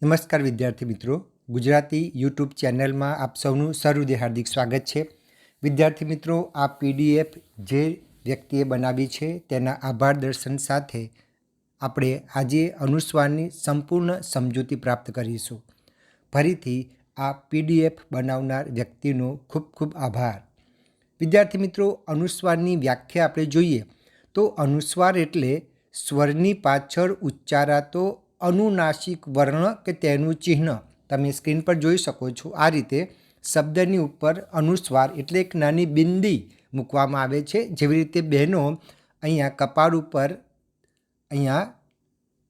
નમસ્કાર વિદ્યાર્થી મિત્રો, ગુજરાતી યુટ્યુબ ચેનલમાં આપ સૌનું સહૃદય હાર્દિક સ્વાગત છે. વિદ્યાર્થી મિત્રો, આ પીડીએફ જે વ્યક્તિએ બનાવી છે તેના આભાર દર્શન સાથે આપણે આજે અનુસ્વારની સંપૂર્ણ સમજૂતી પ્રાપ્ત કરીશું. ફરીથી આ પીડીએફ બનાવનાર વ્યક્તિનો ખૂબ ખૂબ આભાર. વિદ્યાર્થી મિત્રો, અનુસ્વારની વ્યાખ્યા આપણે જોઈએ તો અનુસ્વાર એટલે સ્વરની પાછળ ઉચ્ચારાતો અનુનાસિક વર્ણ કે તેનું ચિહ્ન. તમે સ્ક્રીન પર જોઈ શકો છો. આ રીતે શબ્દની ઉપર અનુસ્વાર એટલે એક નાની બિંદી મૂકવામાં આવે છે. જેવી રીતે બહેનો અહીંયા કપાળ ઉપર અહીંયા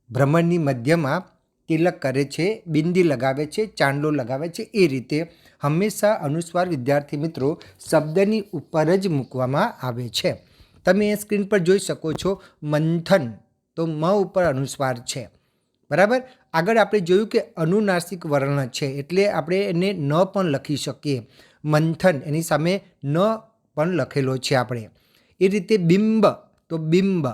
ભ્રમણની મધ્યમાં તિલક કરે છે, બિંદી લગાવે છે, ચાંદલો લગાવે છે. એ રીતે હંમેશા અનુસ્વાર વિદ્યાર્થી મિત્રો શબ્દની ઉપર જ મૂકવામાં આવે છે. તમે સ્ક્રીન પર જોઈ શકો છો મંથન, તો મ ઉપર અનુસ્વાર છે. બરાબર. આગળ આપણે જોયું કે અનુનાસિક વર્ણ છે એટલે આપણે એને ન પણ લખી શકીએ. મંથન એની સામે ન પણ લખેલો છે આપણે. એ રીતે બિંબ, તો બિંબ.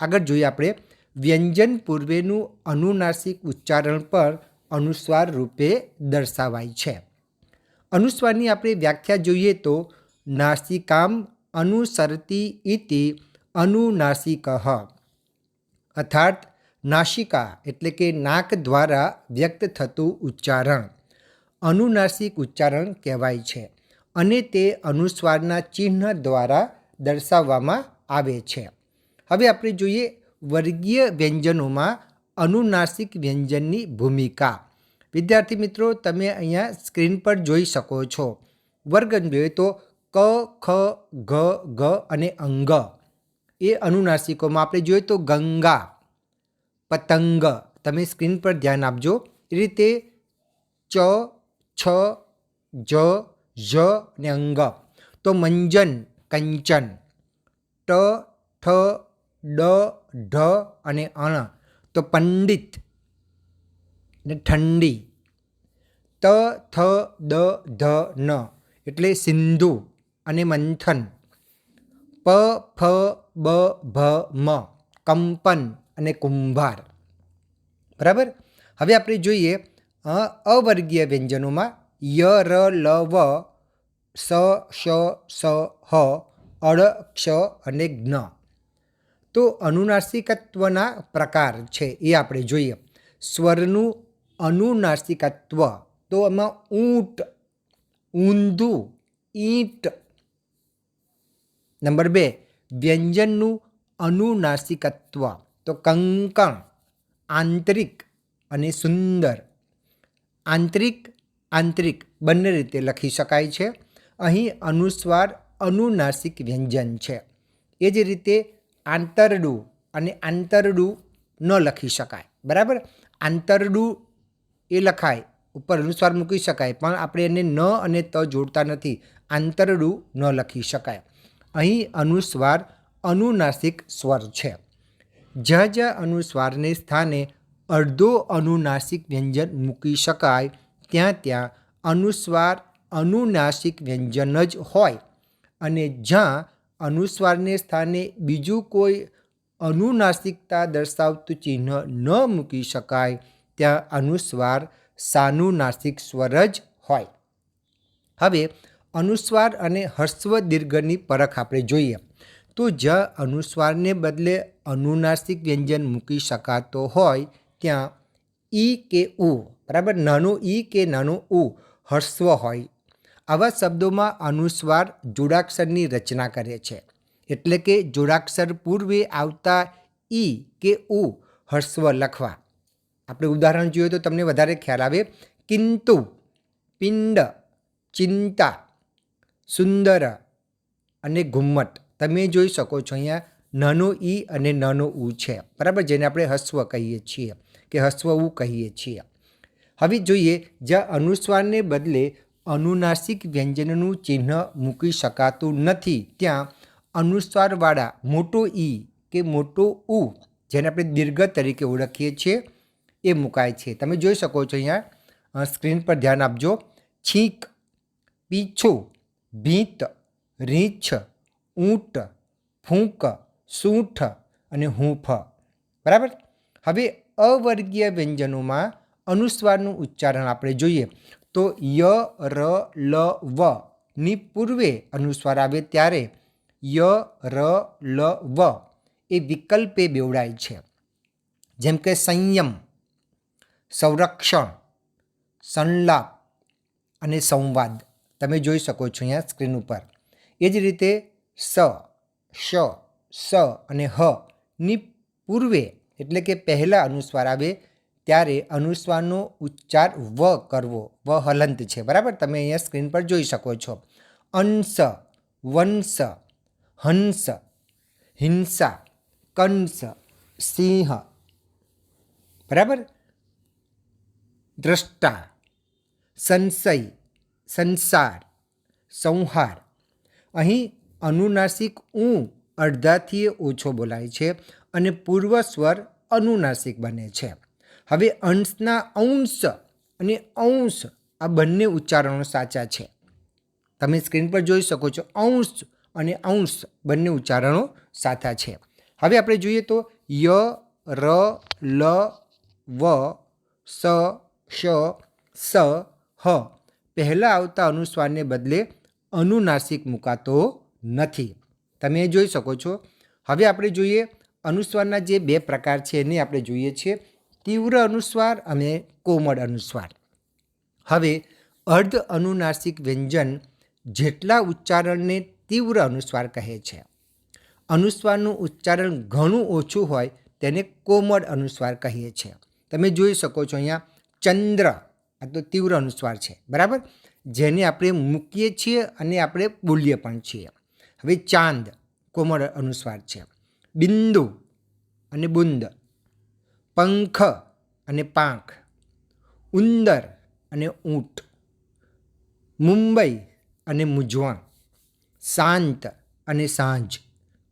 આગળ જોઈએ આપણે વ્યંજન પૂર્વેનું અનુનાસિક ઉચ્ચારણ પર અનુસ્વાર રૂપે દર્શાવાય છે. અનુસ્વારની આપણે વ્યાખ્યા જોઈએ તો નાસિકામ અનુસરતી ઇતિ અનુનાસિકઃ, અર્થાત નાસિકા એટલે કે નાક દ્વારા વ્યક્ત થતું ઉચ્ચારણ અનુનાસિક ઉચ્ચારણ કહેવાય છે અને તે અનુસ્વારના ચિહ્ન દ્વારા દર્શાવવામાં આવે છે. હવે આપણે જોઈએ વર્ગીય વ્યંજનોમાં અનુનાસિક વ્યંજનની ભૂમિકા. વિદ્યાર્થી મિત્રો, તમે અહીંયા સ્ક્રીન પર જોઈ શકો છો. વર્ગ જોઈએ તો ક, ખ, ઘ, ગ અને અંગ એ અનુનાસિકોમાં આપણે જોઈએ તો ગંગા, પતંગ. તમે સ્ક્રીન પર ધ્યાન આપજો. એ રીતે ચ, છ, જ, ઝ ને અંગ. તો મંજન, કંચન. ટ, ઠ, ડ, ઢ અને અણ. તો પંડિત ને ઠંડી. ત, થ, દ, ધ, ન એટલે સિંધુ અને મંથન. પ, ફ, બ, ભ, મ કંપન અને કુંભાર. બરાબર. હવે આપણે જોઈએ અવર્ગીય વ્યંજનોમાં ય, ર, લ, વ, સ, શ, સ, હ, અળ, ક્ષ અને જ્ઞ. તો અનુનાસિકત્વના પ્રકાર છે એ આપણે જોઈએ. સ્વરનું અનુનાસિકત્વ, તો એમાં ઊંટ, ઊંધું, ઈંટ. નંબર 2, વ્યંજનનું અનુનાસિકત્વ, તો કંકણ, આંતરિક અને સુંદર. આંતરિક, આંતરિક બંને રીતે લખી શકાય છે. અહીં અનુસ્વાર અનુનાસિક વ્યંજન છે. એ જ રીતે આંતરડું અને આંતરડું ન લખી શકાય. બરાબર. આંતરડું એ લખાય, ઉપર અનુસ્વાર મૂકી શકાય, પણ આપણે એને ન અને ત જોડતા નથી. આંતરડું ન લખી શકાય. અહીં અનુસ્વાર અનુનાસિક સ્વર છે. જ્યાં જ્યાં અનુસ્વારને સ્થાને અડધો અનુનાસિક વ્યંજન મૂકી શકાય ત્યાં ત્યાં અનુસ્વાર અનુનાસિક વ્યંજન જ હોય, અને જ્યાં અનુસ્વારને સ્થાને બીજું કોઈ અનુનાસિકતા દર્શાવતું ચિહ્ન ન મૂકી શકાય ત્યાં અનુસ્વાર સાનુનાસિક સ્વર જ હોય. હવે અનુસ્વાર અને હસ્વ દીર્ઘની પરખ આપણે જોઈએ તો જ્યાં અનુસ્વારને બદલે અનુનાસિક વ્યંજન મૂકી શકાતો હોય ત્યાં ઈ કે ઉ, બરાબર, નાનો ઈ કે નાનો ઉ હસ્વ હોય. આવા શબ્દોમાં અનુસ્વાર જોડાક્ષરની રચના કરે છે. એટલે કે જોડાક્ષર પૂર્વે આવતા ઈ કે ઉ હસ્વ લખવા. આપણે ઉદાહરણ જોઈએ તો તમને વધારે ખ્યાલ આવે. કિંતુ, પિંડ, ચિંતા, સુંદર અને ઘુમ્મટ. તમે જોઈ શકો છો અહીંયા નાનો ઈ અને નાનો ઉ છે. બરાબર, જેને આપણે હસ્વ કહીએ છીએ કે હસ્વ ઉ કહીએ છીએ. હવે જોઈએ જ્યાં અનુસ્વારને બદલે અનુનાસિક વ્યંજનનું ચિહ્ન મૂકી શકાતું નથી ત્યાં અનુસ્વારવાળા મોટો ઈ કે મોટો ઉ, જેને આપણે દીર્ઘ તરીકે ઓળખીએ છીએ, એ મુકાય છે. તમે જોઈ શકો છો અહીંયા સ્ક્રીન પર ધ્યાન આપજો. છીંક, પીછું, ભીંત, રીંછ, ઊંટ, ફૂંક, સૂંઠ અને હૂંફ. બરાબર. હવે અવર્ગીય વ્યંજનોમાં અનુસ્વારનું ઉચ્ચારણ આપણે જોઈએ તો ય, ર, લ, વ ની પૂર્વે અનુસ્વાર આવે ત્યારે ય, ર, લ, વ એ વિકલ્પે બેવડાય છે. જેમ કે સંયમ, સંરક્ષણ, સંલાપ અને સંવાદ તમે જોઈ શકો છો અહીંયા સ્ક્રીન ઉપર. એ જ રીતે સ, શ, સ અને હ ની પૂર્વે એટલે કે પહેલાં અનુસ્વાર આવે ત્યારે અનુસ્વારનો ઉચ્ચાર વ કરવો. વ હલંત છે, બરાબર? તમે અહીંયા સ્ક્રીન પર જોઈ શકો છો. અંશ, વંશ, હંસ, હિંસા, કંસ, સિંહ, બરાબર? દ્રષ્ટા, સંશય, સંસાર, સંહાર. અહીં અનુનાસિક ઊ અડધાથી ઓછો બોલાય છે અને પૂર્વ સ્વર અનુનાસિક બને છે. હવે અંશના અંશ અને અંશ આ બંને ઉચ્ચારણો સાચા છે. તમે સ્ક્રીન પર જોઈ શકો છો અંશ અને અંશ બંને ઉચ્ચારણો સાચા છે. હવે આપણે જોઈએ તો ય, ર, લ, વ, સ, શ, સ, હ પહેલાં આવતા અનુસ્વારને બદલે અનુનાસિક મુકાતો નથી. તમે જોઈ શકો છો. હવે આપણે જોઈએ અનુસ્વારના જે બે પ્રકાર છે એને આપણે જોઈએ છીએ, તીવ્ર અનુસ્વાર અને કોમળ અનુસ્વાર. હવે અર્ધ અનુનાસિક વ્યંજન જેટલા ઉચ્ચારણને તીવ્ર અનુસ્વાર કહે છે. અનુસ્વારનું ઉચ્ચારણ ઘણું ઓછું હોય તેને કોમળ અનુસ્વાર કહીએ છીએ. તમે જોઈ શકો છો અહીંયા ચંદ્ર આ તો તીવ્ર અનુસ્વાર છે, બરાબર? જેને આપણે મૂકીએ છીએ અને આપણે બોલીએ પણ છીએ. હવે ચાંદ કોમળ અનુસ્વાર છે. બિંદુ અને બુંદ, પંખ અને પાંખ, ઉંદર અને ઊંટ, મુંબઈ અને મૂંઝવણ, શાંત અને સાંજ.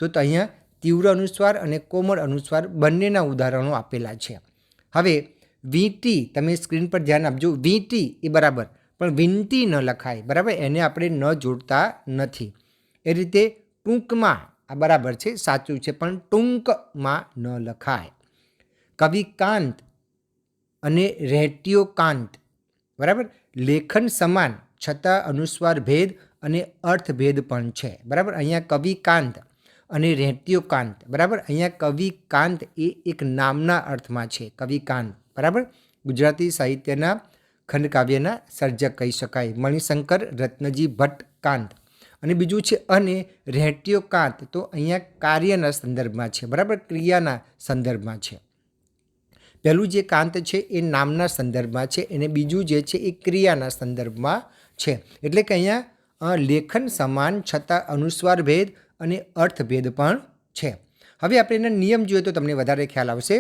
તો અહીંયા તીવ્ર અનુસ્વાર અને કોમળ અનુસ્વાર બંનેના ઉદાહરણો આપેલા છે. હવે વીંટી તમે સ્ક્રીન પર ધ્યાન આપજો. વીંટી એ બરાબર પણ વિનંતી ન લખાય, બરાબર? એને આપણે ન જોડતા નથી. એ રીતે ટૂંકમાં આ બરાબર છે, સાચું છે, પણ ટૂંકમાં ન લખાય. કવિકાંત અને રહેટ્યોકાંત, બરાબર? લેખન સમાન છતાં અનુસ્વાર ભેદ અને અર્થભેદ પણ છે, બરાબર? અહીંયા કવિકાંત અને રહેટ્યોકાંત, બરાબર? અહીંયા કવિકાંત એ એક નામના અર્થમાં છે. કવિકાંત, બરાબર? ગુજરાતી સાહિત્યના ખંડકાવ્યના સર્જક કહી શકાય, મણિશંકર રત્નજી ભટ્ટ કાંત. અને બીજું છે અને રહેટ્યોકાંત, તો અહીંયા કાર્યના સંદર્ભમાં છે, બરાબર? ક્રિયાના સંદર્ભમાં છે. પહેલું જે કાંત છે એ નામના સંદર્ભમાં છે અને બીજું જે છે એ ક્રિયાના સંદર્ભમાં છે. એટલે કે અહીંયા લેખન સમાન છતાં અનુસ્વાર ભેદ અને અર્થભેદ પણ છે. હવે આપણે એના નિયમ જોઈએ તો તમને વધારે ખ્યાલ આવશે.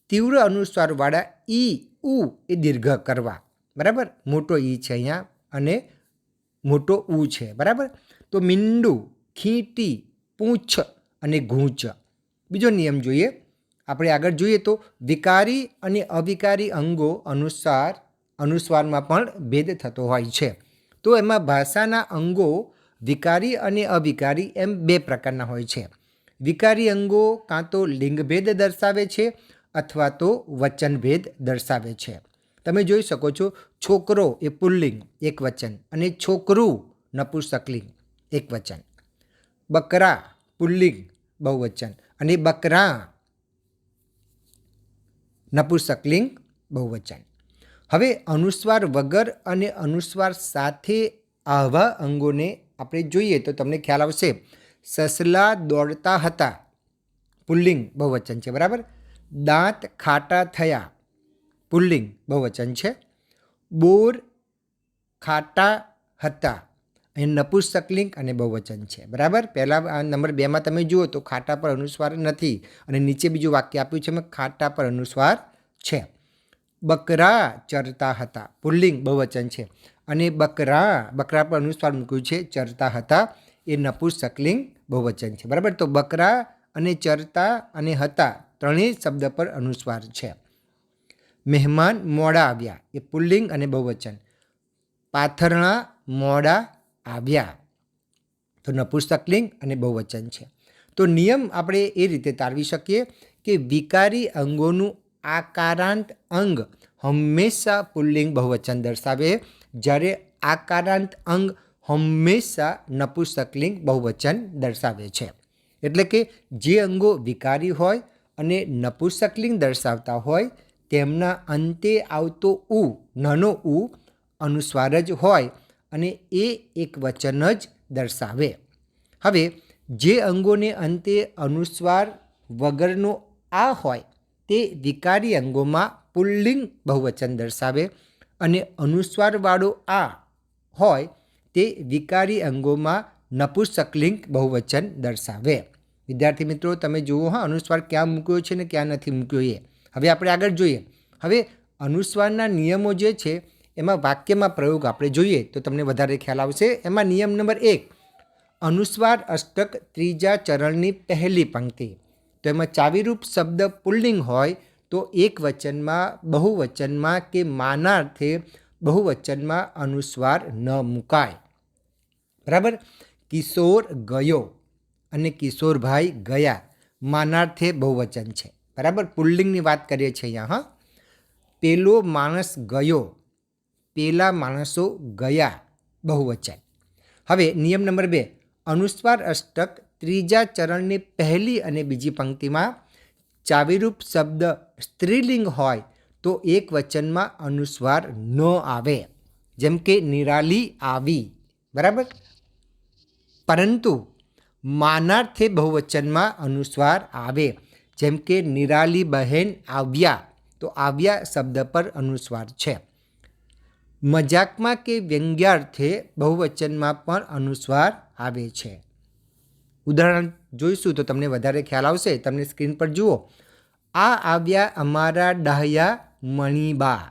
તીવ્ર અનુસ્વારવાળા ઈ, ઉ એ દીર્ઘ કરવા, બરાબર? મોટો ઈ છે અહીંયા અને મોટો ઉ છે, બરાબર? તો મીંડું, ખીંટી, પૂંછ અને ગૂંચ. બીજો નિયમ જોઈએ આપણે આગળ જોઈએ તો વિકારી અને અવિકારી અંગો અનુસ્વારમાં પણ ભેદ થતો હોય છે. તો એમાં ભાષાના અંગો વિકારી અને અવિકારી એમ બે પ્રકારના હોય છે. વિકારી અંગો કાં તો લિંગભેદ દર્શાવે છે અથવા તો વચનભેદ દર્શાવે છે. તમે જોઈ શકો છો છોકરો એ પુલ્લિંગ એક વચન અને છોકરું નપુંસકલિંગ એક વચન, બકરા પુલ્લિંગ બહુવચન અને બકરા નપુંસકલિંગ બહુવચન. હવે અનુસ્વાર વગર અને અનુસ્વાર સાથે આવા અંગોને આપણે જોઈએ તો તમને ખ્યાલ આવશે. સસલા દોડતા હતા પુલ્લિંગ બહુવચન છે, બરાબર? દાંત ખાટા થયા પુલ્લિંગ બહુવચન છે. બોર ખાટા હતા એ નપુંસકલિંગ અને બહુવચન છે, બરાબર? પહેલાં નંબર 2માં તમે જુઓ તો ખાટા પર અનુસ્વાર નથી અને નીચે બીજું વાક્ય આપ્યું છે એમાં ખાટા પર અનુસ્વાર છે. બકરા ચરતા હતા પુલ્લિંગ બહુવચન છે અને બકરા પર અનુસ્વાર મૂક્યું છે ચરતા હતા એ નપુંસકલિંગ બહુવચન છે, બરાબર? તો બકરા અને ચરતા અને હતા ત્રણેય શબ્દ પર અનુસ્વાર છે. મહેમાન મોડા આવ્યા એ પુલ્લિંગ અને બહુવચન. પાથરણા મોડા આવ્યા તો નપુંસકલિંગ અને બહુવચન છે. તો નિયમ આપણે એ રીતે તારવી શકીએ કે વિકારી અંગોનું આકારાંત અંગ હંમેશા પુલ્લિંગ બહુવચન દર્શાવે, જ્યારે આકારાંત અંગ હંમેશા નપુંસકલિંગ બહુવચન દર્શાવે છે. એટલે કે જે અંગો વિકારી હોય અને નપુંસકલિંગ દર્શાવતા હોય તેમના અંતે આવતો ઉ, નાનો ઉ અનુસ્વાર જ હોય અને એ એક વચન જ દર્શાવે. હવે જે અંગોને અંતે અનુસ્વાર વગરનો આ હોય તે વિકારી અંગોમાં પુલ્લિંગ બહુવચન દર્શાવે અને અનુસ્વારવાળો આ હોય તે વિકારી અંગોમાં નપુંસકલિંગ બહુવચન દર્શાવે. વિદ્યાર્થી મિત્રો, તમે જુઓ અનુસ્વાર ક્યાં મૂક્યો છે ને ક્યાં નથી મૂક્યો એ. હવે આપણે આગળ જોઈએ. હવે અનુસ્વારના નિયમો જે છે એમાં વાક્યમાં પ્રયોગ આપણે જોઈએ તો તમને વધારે ખ્યાલ આવશે. એમાં નિયમ નંબર 1, અનુસ્વાર અષ્ટક ત્રીજા ચરણની પહેલી પંક્તિ. તો એમાં ચાવીરૂપ શબ્દ પુલ્લિંગ હોય તો એક વચનમાં, બહુવચનમાં કે માનાર્થે બહુવચનમાં અનુસ્વાર ન મુકાય. બરાબર. કિશોર ગયો અને કિશોરભાઈ ગયા માનાર્થે બહુવચન છે. બરાબર. પુલ્લિંગની વાત કરીએ છીએ અહીંયા. પેલો માણસ ગયો, પેલા માણસો ગયા બહુવચન. હવે નિયમ નંબર 2, અનુસ્વાર અષ્ટક ત્રીજા ચરણની પહેલી અને બીજી પંક્તિમાં ચાવીરૂપ શબ્દ સ્ત્રીલિંગ હોય તો એક વચનમાં અનુસ્વાર ન આવે. જેમ કે નિરાલી આવી. બરાબર. પરંતુ માનાર્થે બહુવચનમાં અનુસ્વાર આવે. જેમ કે નિરાલી બહેન આવ્યા, તો આવ્યા શબ્દ પર અનુસ્વાર છે. મજાકમાં કે વ્યંગ્યાર્થે બહુવચનમાં પણ અનુસ્વાર આવે છે. ઉદાહરણ જોઈશું તો તમને વધારે ખ્યાલ આવશે. તમને સ્ક્રીન પર જુઓ. આ આવ્યા અમારા ડાહ્યા મણિબા.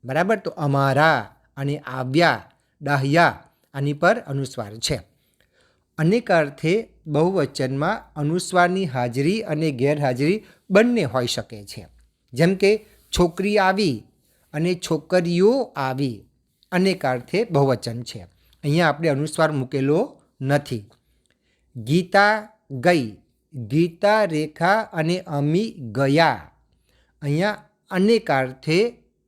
બરાબર. તો અમારા અને આવ્યા ડાહ્યા આની પર અનુસ્વાર છે. અનેક અર્થે બહુવચનમાં અનુસ્વારની હાજરી અને ગેરહાજરી બંને હોઈ શકે છે. જેમ કે છોકરી આવી અને છોકરીઓ આવી અનેક અર્થે બહુવચન છે. અહીંયા આપણે અનુસ્વાર મૂકેલો નથી. ગીતા ગઈ, ગીતા રેખા અને અમી ગયા. અહીંયા અનેકાર્થે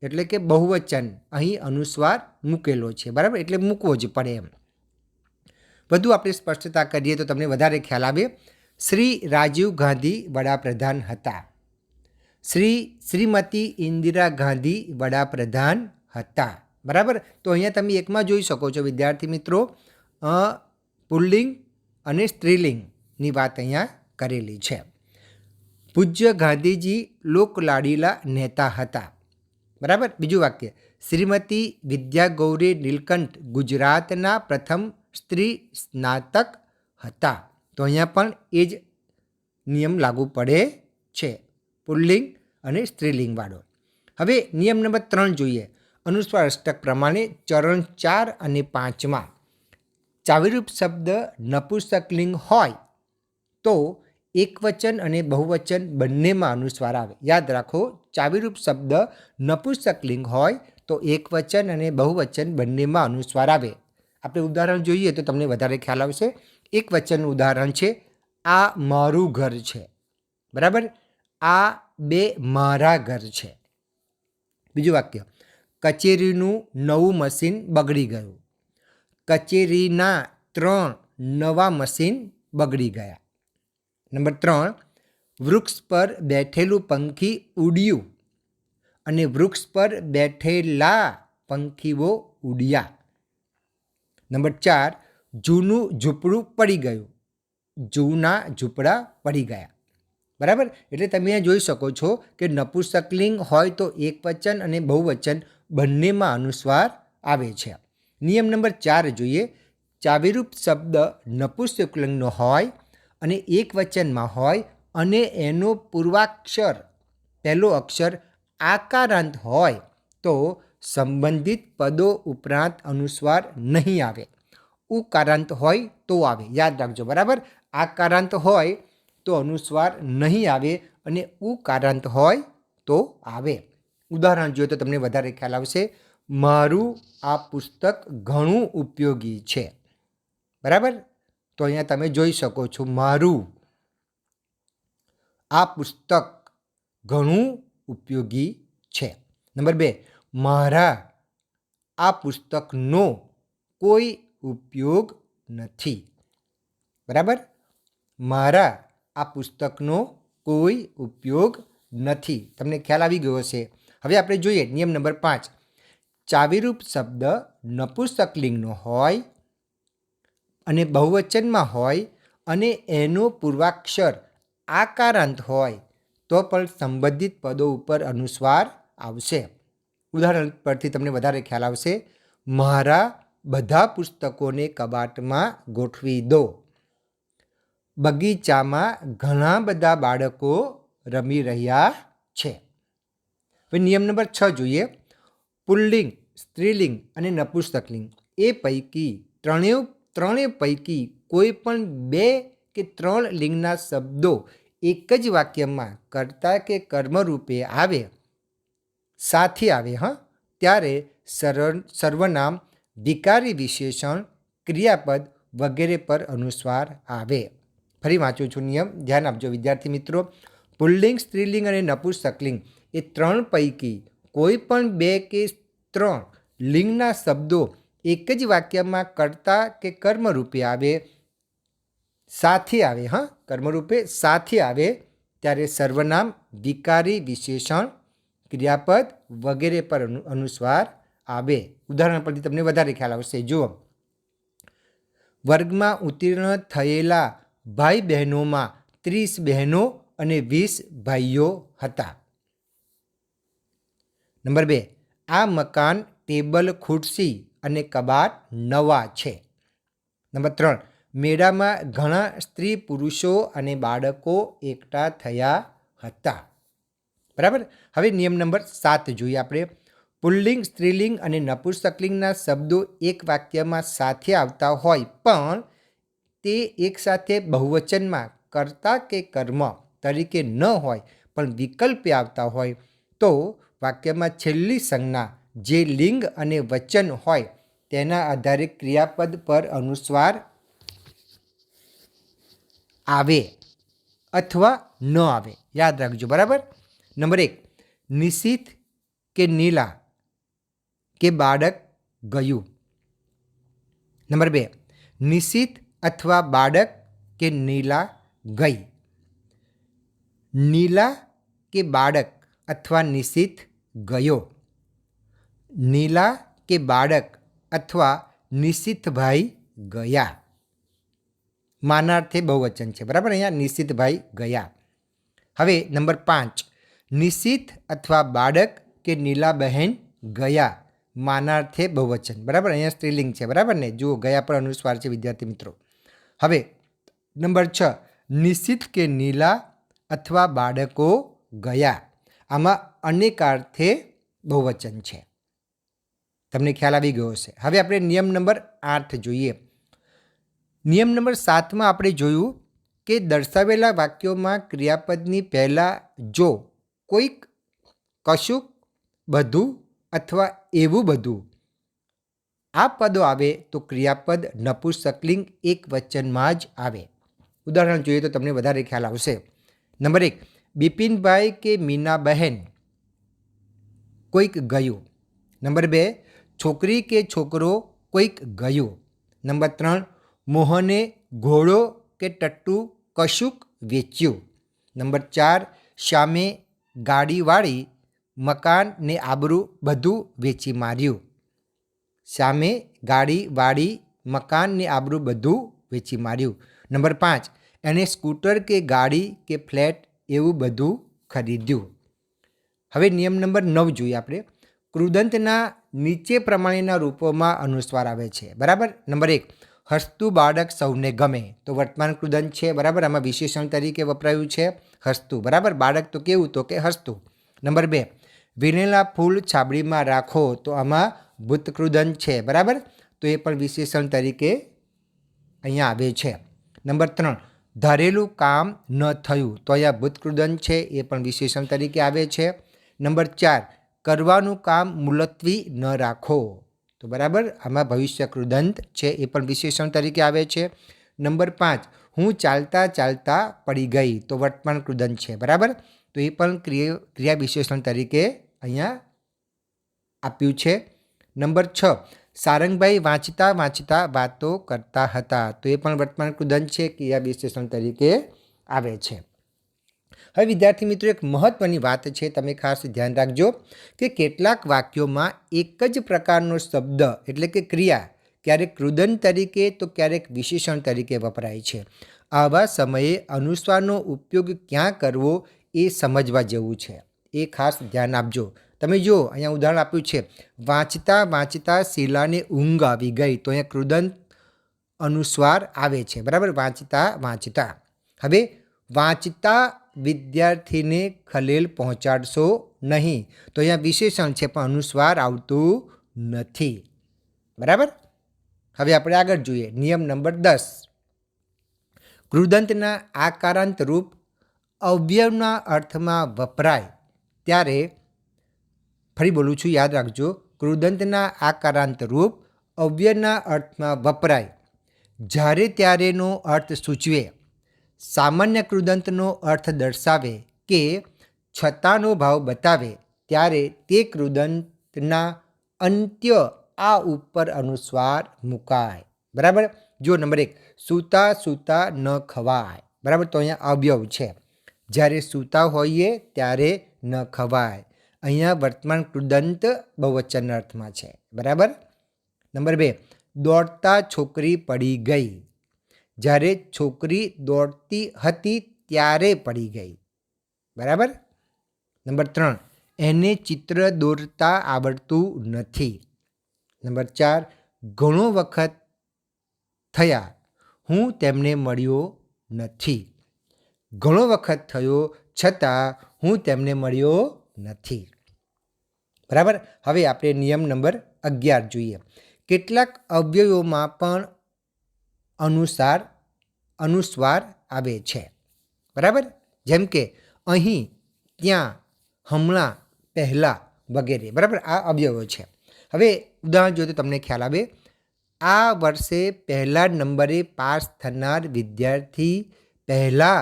એટલે કે બહુવચન અહીં અનુસ્વાર મૂકેલો છે. બરાબર. એટલે મૂકવો જ પડે એમ. વધુ આપણે સ્પષ્ટતા કરીએ તો તમને વધારે ખ્યાલ આવે. શ્રી રાજીવ ગાંધી વડાપ્રધાન હતા. શ્રીમતી ઇન્દિરા ગાંધી વડાપ્રધાન હતા. બરાબર. તો અહીંયા તમે એકમાં જોઈ શકો છો વિદ્યાર્થી મિત્રો, પુલ્લિંગ અને સ્ત્રીલિંગની વાત અહીંયા કરેલી છે. પૂજ્ય ગાંધીજી લોકલાડીલા નેતા હતા. બરાબર. બીજું વાક્ય, શ્રીમતી વિદ્યા ગૌરી નીલકંઠ ગુજરાતના પ્રથમ સ્ત્રી સ્નાતક હતા. તો અહીંયા પણ એ જ નિયમ લાગુ પડે છે, પુલ્લિંગ અને સ્ત્રીલિંગવાળો. હવે નિયમ નંબર 3 જોઈએ. અનુસ્વાર અષ્ટક પ્રમાણે ચરણ 4 અને 5માં ચાવીરૂપ શબ્દ નપુંસકલિંગ હોય તો એકવચન અને બહુવચન બંનેમાં અનુસ્વાર આવે. યાદ રાખો, ચાવીરૂપ શબ્દ નપુંસકલિંગ હોય તો એકવચન અને બહુવચન બંનેમાં અનુસ્વાર આવે. આપણે ઉદાહરણ જોઈએ તો તમને વધારે ખ્યાલ આવશે. એક વચનનું ઉદાહરણ છે, આ મારું ઘર છે. બરાબર. આ બે મારા ઘર છે. બીજું વાક્ય, કચેરીનું નવું મશીન બગડી ગયું. કચેરીના 3 નવા મશીન બગડી ગયા. નંબર 3, વૃક્ષ પર બેઠેલું પંખી ઉડ્યું અને વૃક્ષ પર બેઠેલા પંખીઓ ઉડ્યા. નંબર 4, જૂનું ઝૂંપડું પડી ગયું. જૂના ઝૂંપડા પડી ગયા. બરાબર. એટલે તમે જોઈ શકો છો કે નપુંસકલિંગ હોય તો એકવચન અને બહુવચન બંનેમાં અનુસ્વાર આવે છે. નિયમ નંબર 4 જોઈએ. ચાવીરૂપ શબ્દ નપુંસકલિંગનો હોય અને એકવચનમાં હોય અને એનો પૂર્વાક્ષર પહેલો અક્ષર આકારાંત હોય તો સંબંધિત પદો ઉપરાંત અનુસ્વાર નહીં આવે. ઉકારાંત હોય તો આવે. યાદ રાખજો. બરાબર. આકારાંત હોય તો અનુસ્વાર નહીં આવે અને ઉકારાંત હોય તો આવે. ઉદાહરણ જોઈએ તો તમને વધારે ખ્યાલ આવશે. મારું આ પુસ્તક ઘણું ઉપયોગી છે. બરાબર. તો અહીંયા તમે જોઈ શકો છો, મારું આ પુસ્તક ઘણું ઉપયોગી છે. નંબર 2, મારા આ પુસ્તકનો કોઈ ઉપયોગ નથી. બરાબર, મારા આ પુસ્તકનો કોઈ ઉપયોગ નથી. તમને ખ્યાલ આવી ગયો હશે. હવે આપણે જોઈએ નિયમ નંબર 5. ચાવીરૂપ શબ્દ નપુંસકલિંગનો હોય અને બહુવચનમાં હોય અને એનો પૂર્વાક્ષર આકારાંત હોય તો પણ સંબંધિત પદો ઉપર અનુસ્વાર આવશે. ઉદાહરણ પરથી તમને વધારે ખ્યાલ આવશે. મારા બધા પુસ્તકોને કબાટમાં ગોઠવી દો. બગીચામાં ઘણા બધા બાળકો રમી રહ્યા છે. હવે નિયમ નંબર 6 જોઈએ. પુલ્લિંગ, સ્ત્રીલિંગ અને નપુંસકલિંગ એ પૈકી ત્રણેય પૈકી કોઈ પણ 2 કે 3 લિંગના શબ્દો એક જ વાક્યમાં કર્તા કે કર્મરૂપે આવે, સાથે આવે ત્યારે સર્વનામ, વિકારી વિશેષણ, ક્રિયાપદ વગેરે પર અનુસ્વાર આવે. ફરી વાંચું છું નિયમ, ધ્યાન આપજો વિદ્યાર્થી મિત્રો. પુલ્લિંગ, સ્ત્રીલિંગ અને નપુંસકલિંગ એ 3 પૈકી કોઈ પણ 2 કે 3 લિંગના શબ્દો એક જ વાક્યમાં કર્તા કે કર્મરૂપે આવે, સાથે આવે કર્મરૂપે સાથે આવે ત્યારે સર્વનામ, વિકારી વિશેષણ, ક્રિયાપદ વગેરે પર અનુસ્વાર આવે. ઉદાહરણ પરથી તમને વધારે ખ્યાલ આવશે. જુઓ, વર્ગમાં ઉત્તીર્ણ થયેલા ભાઈ બહેનોમાં 30 બહેનો અને 20 ભાઈઓ હતા. નંબર 2, આ મકાન, ટેબલ, ખુરશી અને કબાટ નવા છે. નંબર 3, મેળામાં ઘણા સ્ત્રી પુરુષો અને બાળકો એકઠા થયા હતા. બરાબર. હવે નિયમ નંબર 7 જોઈએ આપણે. પુલ્લિંગ, સ્ત્રીલિંગ અને નપુંસકલિંગના શબ્દો એક વાક્યમાં સાથે આવતા હોય પણ તે એકસાથે બહુવચનમાં કર્તા કે કર્મ તરીકે ન હોય પણ વિકલ્પે આવતા હોય તો વાક્યમાં છેલ્લી સંજ્ઞા જે લિંગ અને વચન હોય તેના આધારે ક્રિયાપદ પર અનુસ્વાર આવે અથવા ન આવે. યાદ રાખજો. બરાબર. નંબર 1, નિશિત કે નીલા કે બાળક ગયું. નંબર 2, નિશિત અથવા બાળક કે નીલા ગઈ. નીલા કે બાળક અથવા નિશિત ગયો. નીલા કે બાળક અથવા નિશિતભાઈ ગયા. માનાર્થે બહુવચન છે. બરાબર. અહીંયા નિશિતભાઈ ગયા. હવે નંબર 5, નિશિત અથવા બાળક કે નીલાબહેન ગયા. માનાર્થે બહુવચન. બરાબર. અહીંયા સ્ત્રીલિંગ છે. બરાબર ને. જુઓ, ગયા પર અનુસ્વાર છે વિદ્યાર્થી મિત્રો. હવે નંબર 6, નિશિત કે નીલા અથવા બાળકો ગયા. આમાં અનેકાર્થે બહુવચન છે. તમને ખ્યાલ આવી ગયો હશે. હવે આપણે નિયમ નંબર 8 જોઈએ. નિયમ નંબર 7માં આપણે જોયું કે દર્શાવેલા વાક્યોમાં ક્રિયાપદની પહેલાં જો કોઈક, કશુંક, બધું અથવા એવું બધું આ પદો આવે તો ક્રિયાપદ નપુંસકલિંગ એક વચનમાં જ આવે. ઉદાહરણ જોઈએ તો તમને વધારે ખ્યાલ આવશે. નંબર 1, બિપિનભાઈ કે મીનાબહેન કોઈક ગયું. નંબર 2, છોકરી કે છોકરો કોઈક ગયું. નંબર 3, મોહને ઘોડો કે ટટ્ટુ કશુંક વેચ્યું. નંબર 4, શ્યામે ગાડીવાળી મકાન ને આબરૂ બધું વેચી માર્યું. શ્યામે ગાડીવાળી મકાન ને આબરૂ બધું વેચી માર્યું. નંબર 5, એણે સ્કૂટર કે ગાડી કે ફ્લેટ એવું બધું ખરીદ્યું. હવે નિયમ નંબર 9 જોઈએ આપણે. કૃદંતના નીચે પ્રમાણેના રૂપોમાં અનુસ્વાર આવે છે. બરાબર. નંબર 1, હસતું બાળક સૌને ગમે. તો વર્તમાન કૃદંત છે. બરાબર. આમાં વિશેષણ તરીકે વપરાયું છે હસતું. બરાબર. બાળક તો કેવું, તો કે હસતું. નંબર 2, વીણેલા ફૂલ છાબડીમાં રાખો. તો આમાં ભૂતકૃદંત છે. બરાબર. તો એ પણ વિશેષણ તરીકે અહીંયા આવે છે. નંબર 3, ધારેલું કામ ન થયું. તો અહીંયા ભૂતકૃદંત છે. એ પણ વિશેષણ તરીકે આવે છે. નંબર 4, કરવાનું કામ મુલતવી ન રાખો. તો બરાબર, આમાં ભવિષ્ય કૃદંત છે. એ પણ વિશેષણ તરીકે આવે છે. નંબર 5, હું ચાલતા ચાલતા પડી ગઈ. તો વર્તમાન કૃદંત છે. બરાબર. તો એ પણ ક્રિયા વિશેષણ તરીકે અહીંયા આપ્યું છે. નંબર 6, સારંગભાઈ વાંચતા વાંચતા વાતો કરતા હતા. તો એ પણ વર્તમાન કૃદંત છે, ક્રિયા વિશેષણ તરીકે આવે છે. હવે વિદ્યાર્થી મિત્રો, એક મહત્ત્વની વાત છે, તમે ખાસ ધ્યાન રાખજો કે કેટલાક વાક્યોમાં એક જ પ્રકારનો શબ્દ એટલે કે ક્રિયા ક્યારેક કૃદંત તરીકે તો ક્યારેક વિશેષણ તરીકે વપરાય છે. આવા સમયે અનુસ્વારનો ઉપયોગ ક્યાં કરવો એ સમજવા જેવું છે, એ ખાસ ધ્યાન આપજો. તમે જુઓ, અહીંયા ઉદાહરણ આપ્યું છે, વાંચતા વાંચતા શીલાને ઊંઘ આવી ગઈ. તો અહીંયા કૃદંત અનુસ્વાર આવે છે, બરાબર, વાંચતા વાંચતા. હવે વાંચતા વિદ્યાર્થીને ખલેલ પહોંચાડશો નહીં. તો અહીંયા વિશેષણ છે પણ અનુસ્વાર આવતું નથી, બરાબર. હવે આપણે આગળ જોઈએ. નિયમ નંબર 10, કૃદંતના આકારાંત રૂપ અવયવના અર્થમાં વપરાય ત્યારે, ફરી બોલું છું, યાદ રાખજો, કૃદંતના આકારાંત રૂપ અવ્યયના અર્થમાં વપરાય જ્યારે ત્યારેનો અર્થ સૂચવે, સામાન્ય કૃદંતનો અર્થ દર્શાવે કે છતાંનો ભાવ બતાવે ત્યારે તે કૃદંતના અંત્ય આ ઉપર અનુસ્વાર મુકાય, બરાબર. જો નંબર 1, સૂતા સૂતા ન ખવાય, બરાબર. તો અહીંયા અવયવ છે, જ્યારે સૂતા હોઈએ ત્યારે ન ખવાય. અહીંયા વર્તમાન કૃદંત બહુવચન અર્થમાં છે, બરાબર. નંબર 2, દોડતા છોકરી પડી ગઈ, જ્યારે છોકરી દોડતી હતી ત્યારે પડી ગઈ, બરાબર. નંબર 3, એને ચિત્ર દોરતા આવડતું નથી. નંબર 4, ઘણો વખત થયા હું તેમને મળ્યો નથી. ઘણો વખત થયો છતાં હું તેમને મળ્યો નથી, બરાબર. હવે આપણે નિયમ નંબર 11 જોઈએ. કેટલાક અવયવોમાં પણ અનુસ્વાર આવે છે, બરાબર. જેમ કે અહીં, ત્યાં, હમણાં, પહેલાં વગેરે, બરાબર. આ અવયવો છે. હવે ઉદાહરણ જોઈએ તો તમને ખ્યાલ આવે. આ વર્ષે પહેલા નંબરે પાસ થનાર વિદ્યાર્થી પહેલા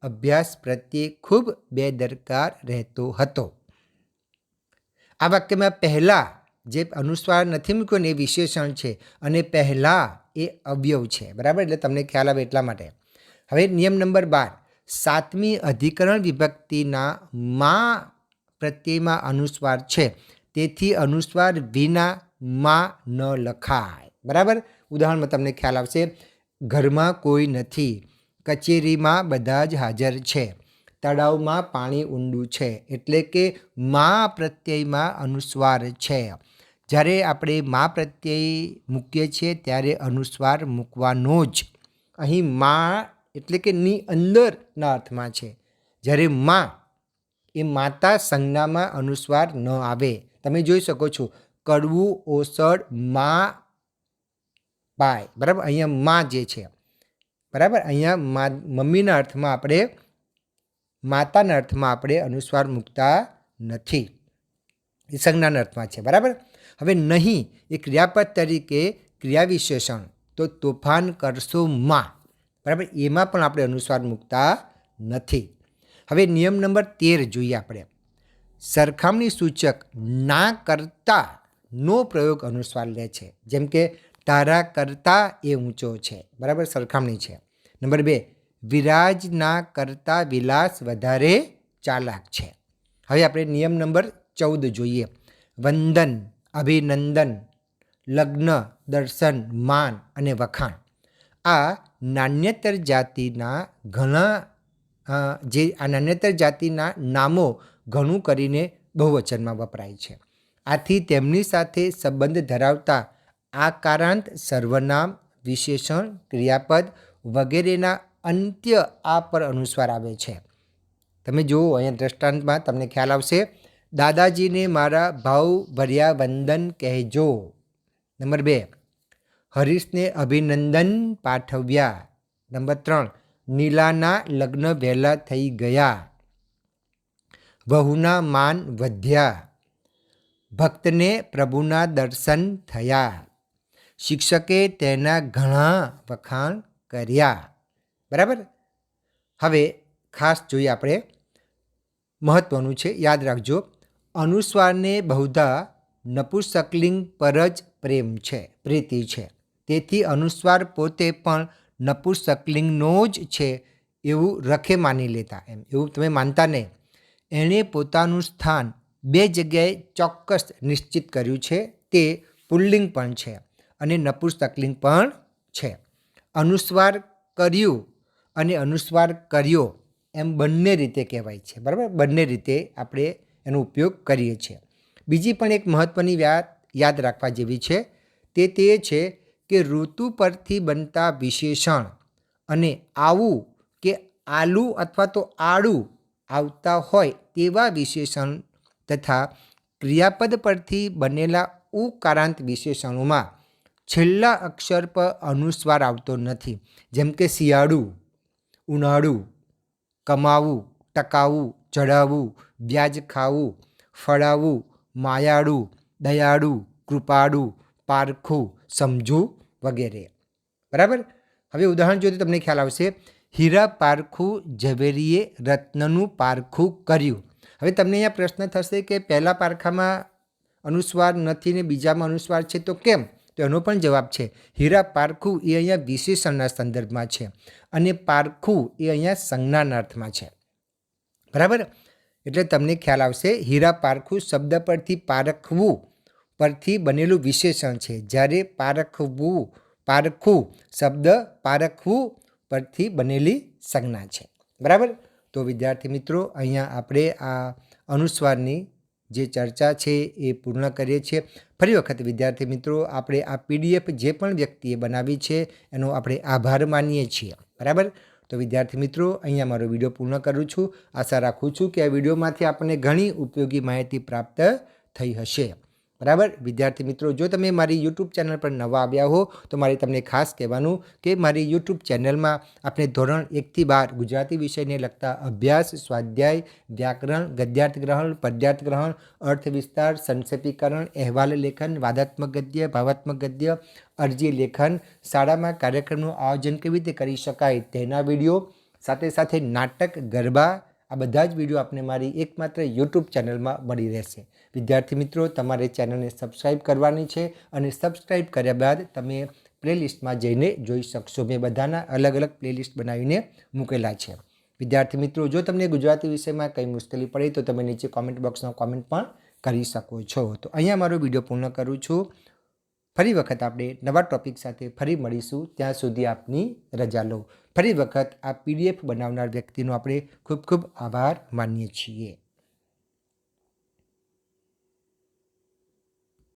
અભ્યાસ પ્રત્યે ખૂબ બેદરકાર રહેતો હતો. આ વાક્યમાં પહેલા જે અનુસ્વાર નથી મૂક્યો ને એ વિશેષણ છે અને પહેલા એ અવયવ છે, બરાબર. એટલે તમને ખ્યાલ આવે એટલા માટે. હવે નિયમ નંબર 12, 7મી અધિકરણ વિભક્તિના માં પ્રત્યયમાં અનુસ્વાર છે, તેથી અનુસ્વાર વિના માં ન લખાય, બરાબર. ઉદાહરણમાં તમને ખ્યાલ આવશે. ઘરમાં કોઈ નથી, કચેરીમાં બધા જ હાજર છે, તળાવમાં પાણી ઊંડું છે. એટલે કે માં પ્રત્યયમાં અનુસ્વાર છે. જ્યારે આપણે માં પ્રત્યય મૂકીએ છીએ ત્યારે અનુસ્વાર મૂકવાનો જ. અહીં માં એટલે કે ની અંદરના અર્થમાં છે, જ્યારે માં એ માતા સંજ્ઞામાં અનુસ્વાર ન આવે. તમે જોઈ શકો છો, કડવું ઓસડ માં પાય, બરાબર. અહીંયા માં જે છે, બરાબર, અહીંયા મમ્મીના અર્થમાં આપણે, માતાના અર્થમાં આપણે અનુસ્વાર મૂકતા નથી, એ સંજ્ઞાના અર્થમાં છે, બરાબર. હવે નહીં એ ક્રિયાપદ તરીકે ક્રિયા વિશેષણ, તો તોફાન કરશો માં, બરાબર, એમાં પણ આપણે અનુસ્વાર મૂકતા નથી. હવે નિયમ નંબર 13 જોઈએ આપણે. સરખામણી સૂચક ના કરતા નો પ્રયોગ અનુસ્વાર લે છે. જેમ કે તારા કરતા એ ઊંચો છે, બરાબર, સરખામણી છે. નંબર 2, વિરાજના કરતા વિલાસ વધારે ચાલાક છે. હવે આપણે નિયમ નંબર 14 જોઈએ. વંદન, અભિનંદન, લગ્ન, દર્શન, માન અને વખાણ. આ નાન્યતર જાતિના નાન્યતર જાતિના નામો ઘણું કરીને બહુવચનમાં વપરાય છે. આથી તેમની સાથે સંબંધ ધરાવતા આકારાંત સર્વનામ, વિશેષણ, ક્રિયાપદ વગેરેના અંત્ય આ પર અનુસ્વાર આવે છે. તમે જુઓ, અહીંયા દ્રષ્ટાંતમાં તમને ખ્યાલ આવશે. દાદાજીને મારા ભાવભર્યા વંદન કહેજો. નંબર 2, હરીશને અભિનંદન પાઠવ્યા. નંબર 3, નીલાના લગ્ન વહેલા થઈ ગયા. વહુના માન વધ્યા. ભક્તને પ્રભુના દર્શન થયા. શિક્ષકે તેના ઘણા વખાણ કર્યા, બરાબર. હવે ખાસ જોઈએ આપણે, મહત્વનું છે, યાદ રાખજો. અનુસ્વારને બહુધા નપુંસકલિંગ પર જ પ્રેમ છે, પ્રીતિ છે. તેથી અનુસ્વાર પોતે પણ નપુંસકલિંગનો જ છે એવું રખે માની લેતા. એવું તમે માનતા નહીં. એણે પોતાનું સ્થાન બે જગ્યાએ ચોક્કસ નિશ્ચિત કર્યું છે. તે પુલ્લિંગ પણ છે અને નપુંસકલિંગ પણ છે. અનુસ્વાર કર્યું અને અનુસ્વાર કર્યો એમ બંને રીતે કહેવાય છે. બરાબર, બંને રીતે આપણે એનો ઉપયોગ કરીએ છીએ. બીજી પણ એક મહત્ત્વની વાત યાદ રાખવા જેવી છે. તે છે કે ઋતુ પરથી બનતા વિશેષણ અને આવું કે આલુ અથવા તો આળું આવતા હોય તેવા વિશેષણ તથા ક્રિયાપદ પરથી બનેલા ઉકારાંત વિશેષણોમાં છેલ્લા અક્ષર પર અનુસ્વાર આવતો નથી. જેમ કે શિયાળું, ઉનાળું, કમાવું, ટકાવું, ચઢાવવું, વ્યાજ ખાવું, ફળાવું, માયાળું, દયાળું, કૃપાળું, પારખું, સમજવું વગેરે. બરાબર. હવે ઉદાહરણ જોઈએ તો તમને ખ્યાલ આવશે. હીરા પારખું ઝવેરીએ રત્નનું પારખું કર્યું. હવે તમને અહીંયા પ્રશ્ન થશે કે પહેલા પારખામાં અનુસ્વાર નથી ને બીજામાં અનુસ્વાર છે તો કેમ? તો એનો પણ જવાબ છે. હીરા પારખું એ અહીંયા વિશેષણના સંદર્ભમાં છે અને પારખું એ અહીંયા સંજ્ઞાના અર્થમાં છે. બરાબર. એટલે તમને ખ્યાલ આવશે. હીરા પારખું શબ્દ પરથી પારખવું પરથી બનેલું વિશેષણ છે, જ્યારે પારખું શબ્દ પારખવું પરથી બનેલી સંજ્ઞા છે. બરાબર. તો વિદ્યાર્થી મિત્રો, અહીંયા આપણે આ અનુસ્વારની જે ચર્ચા છે એ પૂર્ણ કરીએ છીએ. ફરી વખત વિદ્યાર્થી મિત્રો, આપણે આ PDF જે પણ વ્યક્તિએ બનાવી છે એનો આપણે આભાર માનીએ છીએ. બરાબર. તો વિદ્યાર્થી મિત્રો, અહીંયા મારો વિડીયો પૂર્ણ કરું છું. આશા રાખું છું કે આ વિડીયોમાંથી આપણને ઘણી ઉપયોગી માહિતી પ્રાપ્ત થઈ હશે. બરાબર. વિદ્યાર્થી મિત્રો, જો તમે મારી YouTube ચેનલ પર નવા આવ્યા હો તો મારે તમને ખાસ કહેવાનું કે મારી YouTube ચેનલમાં આપણે ધોરણ 1 થી 12 ગુજરાતી વિષયને લગતા અભ્યાસ, સ્વાધ્યાય, વ્યાકરણ, ગદ્યાર્થ ગ્રહણ, પદ્યાર્થ ગ્રહણ, અર્થ વિસ્તાર, સંક્ષેપીકરણ, અહેવાલ લેખન, વાદાત્મક ગદ્ય, ભાવાત્મક ગદ્ય, અરજી લેખન, શાળામાં કાર્યક્રમનું આયોજન કેવી રીતે કરી શકાય તેના વિડીયો, સાથે સાથે નાટક, ગરબા, આ બધા જ વિડીયો આપને મારી એકમાત્ર YouTube ચેનલમાં મળી રહેશે. વિદ્યાર્થી મિત્રો, તમારે ચેનલને સબસ્ક્રાઈબ કરવાની છે અને સબસ્ક્રાઈબ કર્યા બાદ તમે પ્લેલિસ્ટમાં જઈને જોઈ શકશો. મેં બધાના અલગ અલગ પ્લેલિસ્ટ બનાવીને મૂકેલા છે. વિદ્યાર્થી મિત્રો, જો તમને ગુજરાતી વિષયમાં કંઈ મુશ્કેલી પડે તો તમે નીચે કોમેન્ટ બોક્સમાં કોમેન્ટ પણ કરી શકો છો. તો અહીંયા મારો વિડીયો પૂર્ણ કરું છું. ફરી વખત આપણે નવા ટોપિક સાથે ફરી મળીશું. ત્યાં સુધી આપની રજા લો. ફરી વખત આ PDF બનાવનાર વ્યક્તિનો આપણે ખૂબ ખૂબ આભાર માનીએ છીએ.